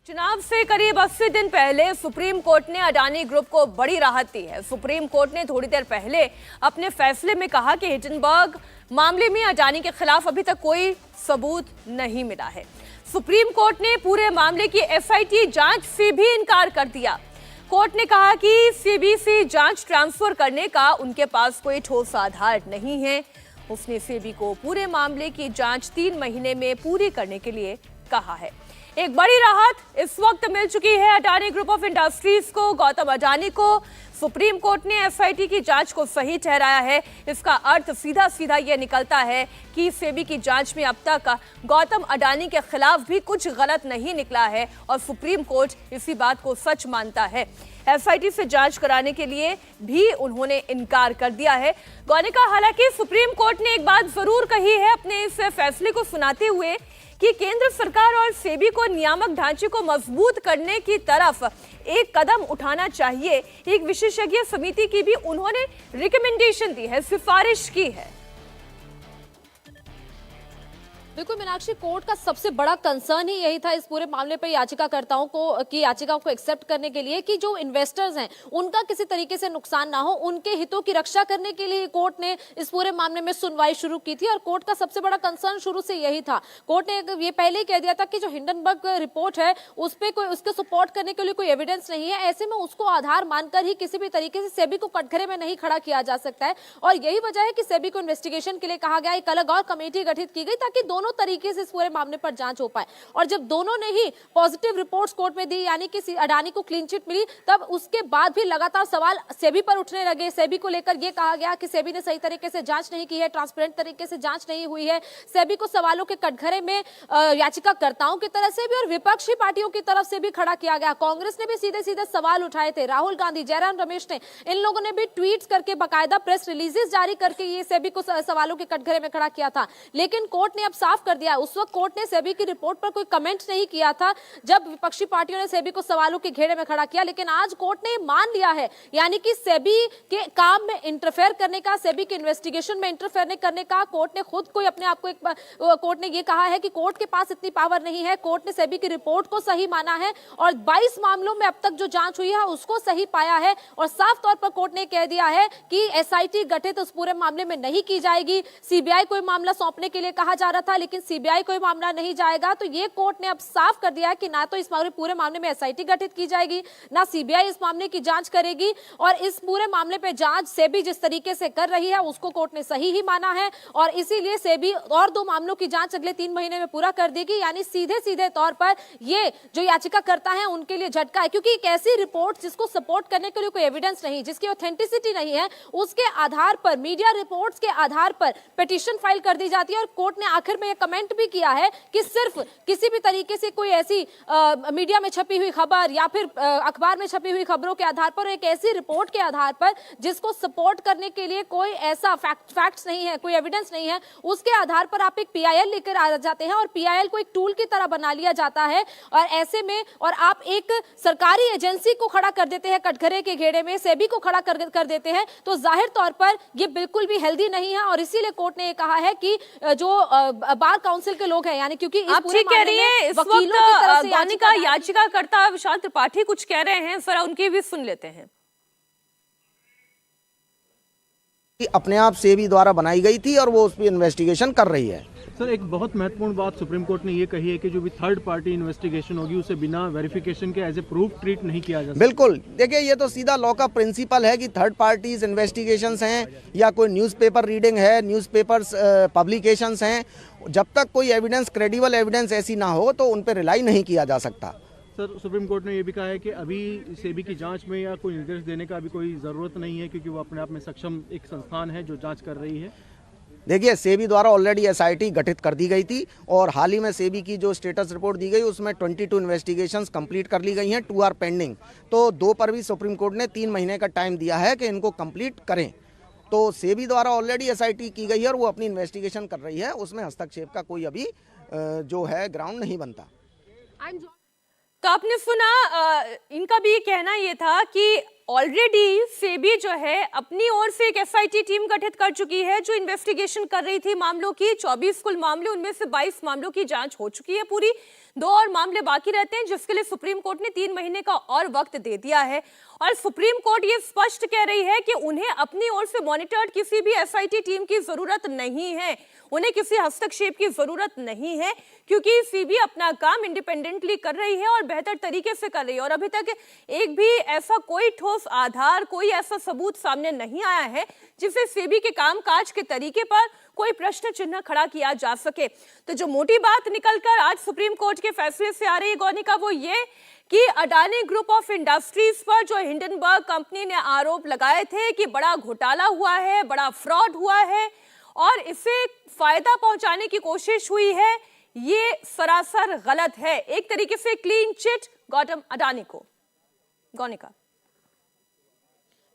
चुनाव से करीब 80 दिन पहले सुप्रीम कोर्ट ने अडानी ग्रुप को बड़ी राहत दी है। सुप्रीम कोर्ट ने थोड़ी देर पहले अपने फैसले में कहा कि हिंडनबर्ग मामले में अडानी के खिलाफ अभी तक कोई सबूत नहीं मिला है। सुप्रीम कोर्ट ने पूरे मामले की एसआईटी जांच से भी इनकार कर दिया। कोर्ट ने कहा कि सीबी जांच ट्रांसफर करने का उनके पास कोई ठोस आधार नहीं है। उसने सेबी को पूरे मामले की जांच 3 महीने में पूरी करने के लिए कहा है। एक बड़ी राहत इस वक्त मिल चुकी है अडानी ग्रुप ऑफ इंडस्ट्रीज को। गौतम अडानी को सुप्रीम कोर्ट ने एसआईटी की जांच को सही ठहराया है। इसका अर्थ सीधा सीधा यह निकलता है कि सेबी की जांच में अब तक गौतम अडानी के खिलाफ भी कुछ गलत नहीं निकला है और सुप्रीम कोर्ट इसी बात को सच मानता है। एसआईटी से जांच कराने के लिए भी उन्होंने इनकार कर दिया है। गौनिका, हालांकि सुप्रीम कोर्ट ने एक बात जरूर कही है अपने इस फैसले को सुनाते हुए कि केंद्र सरकार और सेबी को नियामक ढांचे को मजबूत करने की तरफ एक कदम उठाना चाहिए। एक विशेषज्ञ समिति की भी उन्होंने रिकमेंडेशन दी है, सिफारिश की है। देखो मीनाक्षी, कोर्ट का सबसे बड़ा कंसर्न ही यही था इस पूरे मामले पर याचिकाकर्ताओं की याचिकाओं को एक्सेप्ट करने के लिए कि जो इन्वेस्टर्स हैं उनका किसी तरीके से नुकसान ना हो, उनके हितों की रक्षा करने के लिए कोर्ट ने इस पूरे मामले में सुनवाई शुरू की थी। और कोर्ट का सबसे बड़ा कंसर्न शुरू से यही था। कोर्ट ने ये पहले ही कह दिया था कि जो हिंडनबर्ग रिपोर्ट है उस पर कोई उसके सपोर्ट करने के लिए कोई एविडेंस नहीं है। ऐसे में उसको आधार मानकर ही किसी भी तरीके से सेबी को कटघरे में नहीं खड़ा किया जा सकता है। और यही वजह है कि सेबी को इन्वेस्टिगेशन के लिए कहा गया, एक अलग और कमेटी गठित की गई ताकि दोनों तरीके से इस पूरे मामले पर जांच हो पाए। और जब दोनों ने ही पॉजिटिव रिपोर्ट्स कोर्ट में दी, यानी कि अडानी को क्लीन चिट मिली, तब उसके बाद भी लगातार सवाल सेबी पर उठने लगे। सेबी को लेकर यह कहा गया कि सेबी ने सही तरीके से जांच नहीं की है, ट्रांसपेरेंट तरीके से जांच नहीं हुई है। सेबी को सवालों के कटघरे में याचिकाकर्ताओं की तरफ से भी और विपक्षी पार्टियों की तरफ से भी खड़ा किया गया। कांग्रेस ने भी सीधे सीधे सवाल उठाए थे। राहुल गांधी, जयराम रमेश ने, इन लोगों ने भी ट्वीट्स करके, बाकायदा प्रेस रिलीजेस जारी करके ये सेबी को सवालों के कटघरे में खड़ा किया था। लेकिन कोर्ट ने अब साफ कर दिया, उस वक्त कोर्ट ने सेबी की रिपोर्ट पर कोई कमेंट नहीं किया था जब विपक्षी पार्टियों ने सेबी को सवालों के घेरे में खड़ा किया। लेकिन आज कोर्ट ने मान लिया है, यानी कि सेबी के काम में इंटरफेयर करने का, सेबी के इन्वेस्टिगेशन में इंटरफेयर करने का कोर्ट ने खुद कोई अपने आप को कोर्ट ने यह कहा है कि कोर्ट के पास इतनी पावर नहीं है। कोर्ट ने सेबी की रिपोर्ट को सही माना है और 22 मामलों में अब तक जो जांच हुई है उसको सही पाया है। और साफ तौर पर कोर्ट ने कह दिया है कि एसआईटी गठित उस पूरे मामले में नहीं की जाएगी। सीबीआई को मामला सौंपने के लिए कहा जा रहा था, लेकिन सीबीआई को मामला नहीं जाएगा। तो ये कोर्ट ने अब साफ कर दिया है कि ना तो इस पूरे मामले में एसआईटी गठित की जाएगी, ना सीबीआई इस मामले की जांच करेगी। और इस पूरे मामले पे जांच सेबी जिस तरीके से कर रही है उसको कोर्ट ने सही ही माना है। और इसीलिए सेबी और 2 मामलों की जांच अगले 3 महीने में पूरा कर देगी। यानी सीधे सीधे तौर पर ये जो याचिकाकर्ता है उनके लिए झटका है, क्योंकि एक ऐसी रिपोर्ट जिसको सपोर्ट करने के लिए कोई एविडेंस नहीं, जिसकी ऑथेंटिसिटी नहीं है, उसके आधार पर, मीडिया रिपोर्ट्स के आधार पर पिटीशन फाइल कर दी जाती है। और कोर्ट ने आखिर में यह कमेंट भी किया है कि सिर्फ किसी भी तरीके से कोई ऐसी मीडिया में छपी हुई खबर या फिर अखबार में छपी हुई खबरों के आधार पर, एक ऐसी रिपोर्ट के आधार पर जिसको सपोर्ट करने के लिए कोई ऐसा फैक्ट्स नहीं है, कोई एविडेंस नहीं है, उसके आधार पर आप एक पीआईएल लेकर आ जाते हैं और पीआईएल को एक टूल की तरह बना लिया जाता है। और ऐसे में और आप एक सरकारी एजेंसी को खड़ा कर देते हैं कटघरे के घेरे में, सेबी को खड़ा कर देते हैं, तो जाहिर तौर पर यह बिल्कुल भी हेल्दी नहीं है। और इसीलिए कोर्ट ने कहा है कि जो बार काउंसिल के लोग हैं, यानी क्योंकि आप ठीक कह रही हैं, इस वक्त गौनिका याचिकाकर्ता विशाल त्रिपाठी कुछ कह रहे हैं, जरा उनकी भी सुन लेते हैं। अपने आप सेबी द्वारा बनाई गई थी और वो उस पर इन्वेस्टिगेशन कर रही है। सर, एक बहुत महत्वपूर्ण बात सुप्रीम कोर्ट ने ये कही है कि जो भी थर्ड पार्टी इन्वेस्टिगेशन होगी उसे बिना वेरिफिकेशन के एज ए प्रूफ ट्रीट नहीं किया जा सकता। बिल्कुल, देखिए ये तो सीधा लॉ का प्रिंसिपल है कि थर्ड पार्टीज इन्वेस्टिगेशंस हैं या कोई न्यूज़पेपर रीडिंग है, न्यूज़पेपर्स पब्लिकेशंस हैं, जब तक कोई एविडेंस, क्रेडिबल एविडेंस ऐसी ना हो तो उन पर रिलाई नहीं किया जा सकता। सर, सुप्रीम कोर्ट ने ये भी कहा है कि अभी सेबी की जांच में या कोई निर्देश देने का अभी कोई ज़रूरत नहीं है, क्योंकि वो अपने आप में सक्षम एक संस्थान है जो जांच कर रही है। देखिए, सेबी द्वारा ऑलरेडी एसआईटी गठित कर दी गई थी और हाल ही में सेबी की जो स्टेटस रिपोर्ट दी गई उसमें 22 इन्वेस्टिगेशंस कंप्लीट कर ली गई हैं, 2 आर पेंडिंग। तो 2 पर भी सुप्रीम कोर्ट ने 3 महीने का टाइम दिया है कि इनको कंप्लीट करें। तो सेबी द्वारा ऑलरेडी एसआईटी की गई है और वो अपनी इन्वेस्टिगेशन कर रही है, उसमें हस्तक्षेप का कोई अभी जो है ग्राउंड नहीं बनता। तो आपने सुना, इनका भी कहना यह था कि ऑलरेडी सेबी जो है अपनी ओर से एक एसआईटी टीम गठित कर चुकी है जो इन्वेस्टिगेशन कर रही थी मामलों की। 24 कुल मामले, उनमें से 22 मामलों की जांच हो चुकी है पूरी। 2 और मामले बाकी रहते हैं जिसके लिए सुप्रीम कोर्ट ने 3 महीने का और वक्त दे दिया है और सुप्रीम कोर्ट ये स्पष्ट कह रही है कि उन्हें अपनी ओर से मॉनिटर्ड किसी भी एसआईटी टीम की जरूरत नहीं है, उन्हें किसी हस्तक्षेप की जरूरत नहीं है क्योंकि सीबी अपना काम इंडिपेंडेंटली कर रही है और बेहतर तरीके से कर रही है और अभी तक एक भी ऐसा कोई ठोस आधार, कोई ऐसा सबूत सामने नहीं आया है जिससे सीबी के कामकाज के तरीके पर कोई प्रश्न चिन्ह खड़ा किया जा सके। तो जो मोटी बात निकलकर आज सुप्रीम कोर्ट के फैसले से आ रही है गौनिका, वो ये कि अडानी ग्रुप ऑफ इंडस्ट्रीज पर जो हिंडनबर्ग कंपनी ने आरोप लगाए थे कि बड़ा घोटाला हुआ है, बड़ा फ्रॉड हुआ है और इसे फायदा पहुंचाने की कोशिश हुई है, ये सरासर गलत है। एक तरीके से क्लीन चिट गौतम अडानी को। गौनिका,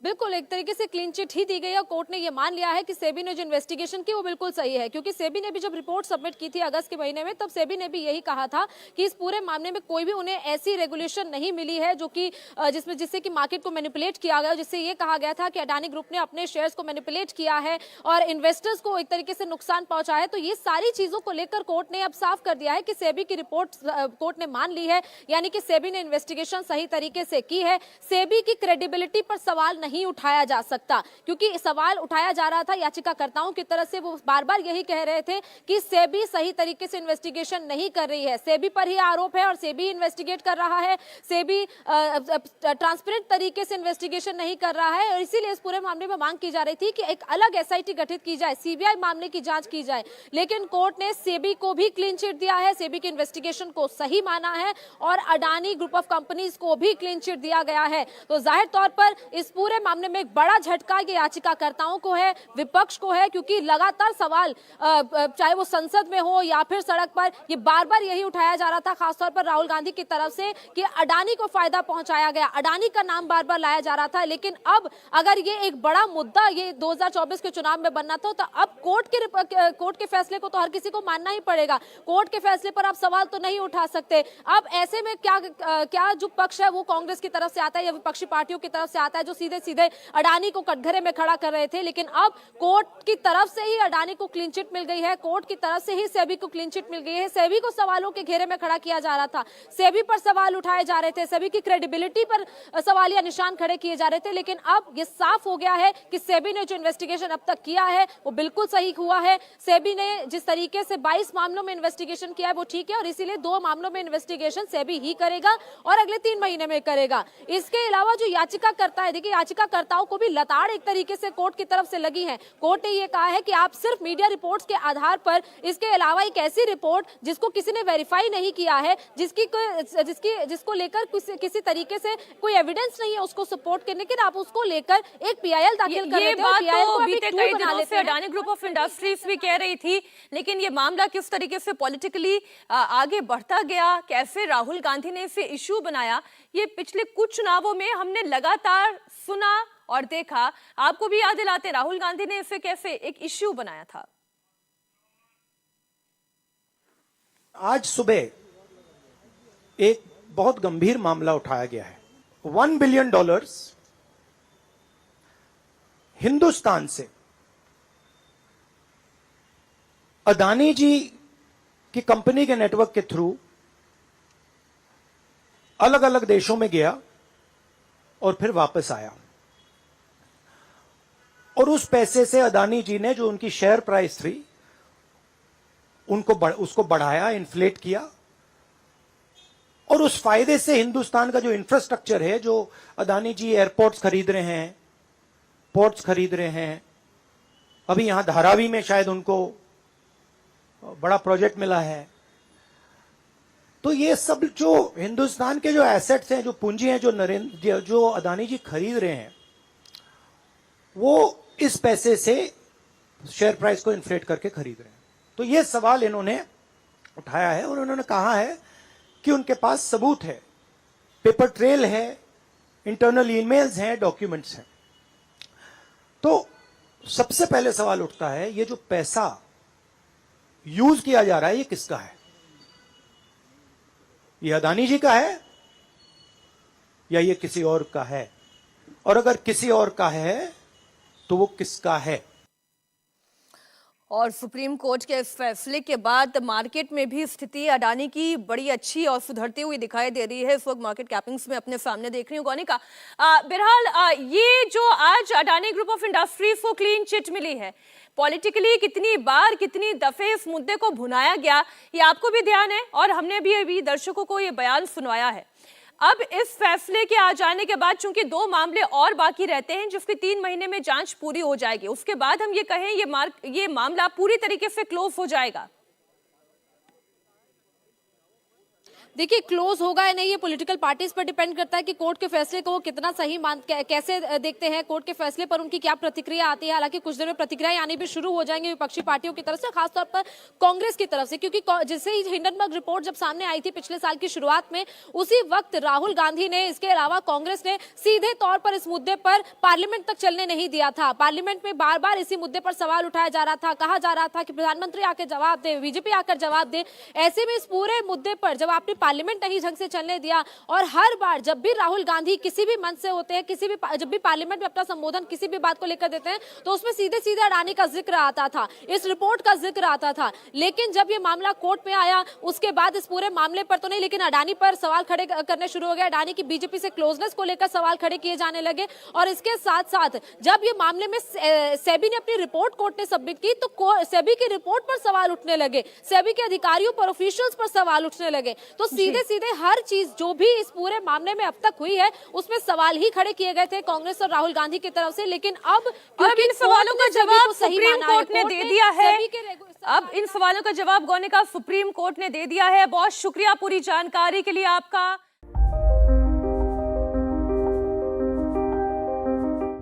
बिल्कुल एक तरीके से क्लीन चिट ही दी गई है। कोर्ट ने ये मान लिया है कि सेबी ने जो इन्वेस्टिगेशन की वो बिल्कुल सही है, क्योंकि सेबी ने भी जब रिपोर्ट सबमिट की थी अगस्त के महीने में, तब सेबी ने भी यही कहा था कि इस पूरे मामले में कोई भी उन्हें ऐसी रेगुलेशन नहीं मिली है जो कि जिससे कि मार्केट को मैनिपुलेट किया गया, जिससे ये कहा गया था कि अडानी ग्रुप ने अपने शेयर्स को मैनिपुलेट किया है और इन्वेस्टर्स को एक तरीके से नुकसान पहुंचा है। तो ये सारी चीजों को लेकर कोर्ट ने अब साफ कर दिया है कि सेबी की रिपोर्ट कोर्ट ने मान ली है, यानी कि सेबी ने इन्वेस्टिगेशन सही तरीके से की है। सेबी की क्रेडिबिलिटी पर सवाल नहीं उठाया जा सकता, क्योंकि सवाल उठाया जा रहा था याचिकाकर्ताओं की तरफ से, वो बार बार यही कह रहे थे कि सेबी सही तरीके से इन्वेस्टिगेशन नहीं कर रही है। सेबी पर ही आरोप है और सेबी इन्वेस्टिगेट कर रहा है, सेबी ट्रांसपेरेंट तरीके से इन्वेस्टिगेशन नहीं कर रहा है और इसीलिए इस पूरे मामले में मांग की जा रही थी कि एक अलग एसआईटी गठित की जाए, सीबीआई मामले की जांच की जाए। लेकिन कोर्ट ने सेबी को भी क्लीन चिट दिया है, सेबी की इन्वेस्टिगेशन को सही माना है और अडानी ग्रुप ऑफ कंपनीज को भी क्लीन चिट दिया गया है। तो जाहिर तौर पर इस पूरे मामले में एक बड़ा झटका ये याचिकाकर्ताओं को है, विपक्ष को है, क्योंकि लगातार सवाल चाहे वो संसद में हो या फिर सड़क पर, ये बार बार यही उठाया जा रहा था, खासतौर पर राहुल गांधी की तरफ से, कि अडानी को फायदा पहुंचाया गया, अडानी का नाम बार बार लाया जा रहा था। लेकिन अब अगर ये एक बड़ा मुद्दा ये 2024 के चुनाव में बनना था तो अब कोर्ट के फैसले को तो हर किसी को मानना ही पड़ेगा। कोर्ट के फैसले पर आप सवाल तो नहीं उठा सकते। अब ऐसे में क्या जो पक्ष है वो कांग्रेस की तरफ से आता है या विपक्षी पार्टियों की तरफ से आता है जो सीधे सीधे अडानी को कटघरे में खड़ा कर रहे थे, लेकिन अब कोर्ट की तरफ से ही अडानी को क्लीन चिट मिल गई है, कोर्ट की तरफ से ही सेबी को क्लीन चिट मिल गई है। सेबी को सवालों के घेरे में खड़ा किया जा रहा था, सेबी पर सवाल उठाए जा रहे थे, सेबी की क्रेडिबिलिटी पर सवालिया निशान खड़े किए जा रहे थे। लेकिन अब ये साफ हो गया है कि सेबी ने जो इन्वेस्टिगेशन अब तक किया है वो बिल्कुल सही हुआ है। सेबी ने जिस तरीके से 22 मामलों में इन्वेस्टिगेशन किया है वो ठीक है और इसीलिए 2 मामलों में इन्वेस्टिगेशन सेबी ही करेगा और अगले 3 महीने में करेगा। इसके अलावा जो याचिकाकर्ता है, देखिए याचिकाकर्ताओं को भी लताड़ एक तरीके से कोर्ट की तरफ से लगी है। कोर्ट ने ये कहा है कि आप सिर्फ मीडिया रिपोर्ट्स के आधार पर, इसके अलावा एक ऐसी रिपोर्ट जिसको किसी ने वेरीफाई नहीं किया है, जिसको लेकर किसी तरीके से कोई एविडेंस नहीं है उसको सपोर्ट करने के, आप उसको लेकर एक पीआईएल दाखिल कर लेते हैं। पीआईएल को बीते कई दिनों से अडानी ग्रुप ऑफ इंडस्ट्रीज भी कह रही थी, लेकिन ये मामला किस तरीके से पॉलिटिकली आगे बढ़ता गया, कैसे राहुल गांधी ने इसे इश्यू बनाया, ये पिछले कुछ चुनावों में हमने लगातार सुना और देखा। आपको भी याद दिलाते राहुल गांधी ने इसे कैसे एक इश्यू बनाया था। आज सुबह एक बहुत गंभीर मामला उठाया गया है। $1 बिलियन हिंदुस्तान से अदानी जी की कंपनी के नेटवर्क के थ्रू अलग अलग देशों में गया और फिर वापस आया और उस पैसे से अदानी जी ने जो उनकी शेयर प्राइस थी उसको बढ़ाया, इन्फ्लेट किया और उस फायदे से हिंदुस्तान का जो इंफ्रास्ट्रक्चर है, जो अदानी जी एयरपोर्ट्स खरीद रहे हैं, पोर्ट्स खरीद रहे हैं, अभी यहां धारावी में शायद उनको बड़ा प्रोजेक्ट मिला है, तो ये सब जो हिंदुस्तान के जो एसेट्स हैं, जो पूंजी हैं, जो अदानी जी खरीद रहे हैं, वो इस पैसे से शेयर प्राइस को इन्फ्लेट करके खरीद रहे हैं। तो ये सवाल इन्होंने उठाया है और उन्होंने कहा है कि उनके पास सबूत है, पेपर ट्रेल है, इंटरनल ईमेल्स हैं, डॉक्यूमेंट्स हैं। तो सबसे पहले सवाल उठता है, ये जो पैसा यूज किया जा रहा है ये किसका है? ये अदानी जी का है या ये किसी और का है? और अगर किसी और का है तो वो किसका है? और सुप्रीम कोर्ट के इस फैसले के बाद मार्केट में भी स्थिति अडानी की बड़ी अच्छी और सुधरती हुई दिखाई दे रही है। इस वक्त मार्केट कैपिंग्स में अपने सामने देख रही हूँ गौनिका। बहरहाल ये जो आज अडानी ग्रुप ऑफ इंडस्ट्रीज को क्लीन चिट मिली है, पॉलिटिकली कितनी बार कितनी दफे इस मुद्दे को भुनाया गया, ये आपको भी ध्यान है और हमने भी अभी दर्शकों को ये बयान सुनवाया है। अब इस फैसले के आ जाने के बाद चूंकि 2 मामले और बाकी रहते हैं जिसकी 3 महीने में जांच पूरी हो जाएगी, उसके बाद हम ये कहें ये मामला पूरी तरीके से क्लोज हो जाएगा। देखिए, क्लोज होगा या नहीं ये पॉलिटिकल पार्टीज पर डिपेंड करता है कि कोर्ट के फैसले को कितना सही कैसे देखते हैं, कोर्ट के फैसले पर उनकी क्या प्रतिक्रिया आती है। हालांकि कुछ देर में प्रतिक्रियाएं आनी भी शुरू हो जाएंगी विपक्षी पार्टियों की तरफ से, खासतौर पर कांग्रेस की तरफ से, क्योंकि जैसे ही हिंडनबर्ग रिपोर्ट जब सामने आई थी पिछले साल की शुरुआत में, उसी वक्त राहुल गांधी ने, इसके अलावा कांग्रेस ने सीधे तौर पर इस मुद्दे पर पार्लियामेंट तक चलने नहीं दिया था। पार्लियामेंट में बार बार इसी मुद्दे पर सवाल उठाया जा रहा था, कहा जा रहा था कि प्रधानमंत्री आकर जवाब दे, बीजेपी आकर जवाब दे। ऐसे में इस पूरे मुद्दे पर जब आपने पार्लियामेंट नहीं ढंग से चलने दिया, और हर बार जब भी राहुल गांधी किसी भी मंच से होते हैं, जब भी पार्लियामेंट में अपना संबोधन किसी भी बात को लेकर देते हैं, तो उसमें सीधे सीधे अडानी का जिक्र आता था, इस रिपोर्ट का जिक्र आता था। लेकिन जब ये मामला कोर्ट में आया, उसके बाद इस पूरे मामले पर तो नहीं, लेकिन अडानी पर सवाल खड़े करने शुरू हो गए। अडानी की बीजेपी से क्लोजनेस को लेकर सवाल खड़े किए जाने लगे। और इसके साथ साथ जब ये मामले में सेबी ने अपनी रिपोर्ट कोर्ट ने सबमिट की, तो सेबी की रिपोर्ट पर सवाल उठने लगे, सेबी के अधिकारियों पर, ऑफिशियल्स पर सवाल उठने लगे। तो सीधे सीधे हर चीज जो भी इस पूरे मामले में अब तक हुई है उसमें सवाल ही खड़े किए गए थे कांग्रेस और राहुल गांधी की तरफ से। लेकिन अब इन सवालों का जवाब सुप्रीम कोर्ट ने दे दिया है। अब इन सवालों का जवाब गौनिका सुप्रीम कोर्ट ने दे दिया है। बहुत शुक्रिया पूरी जानकारी के लिए आपका।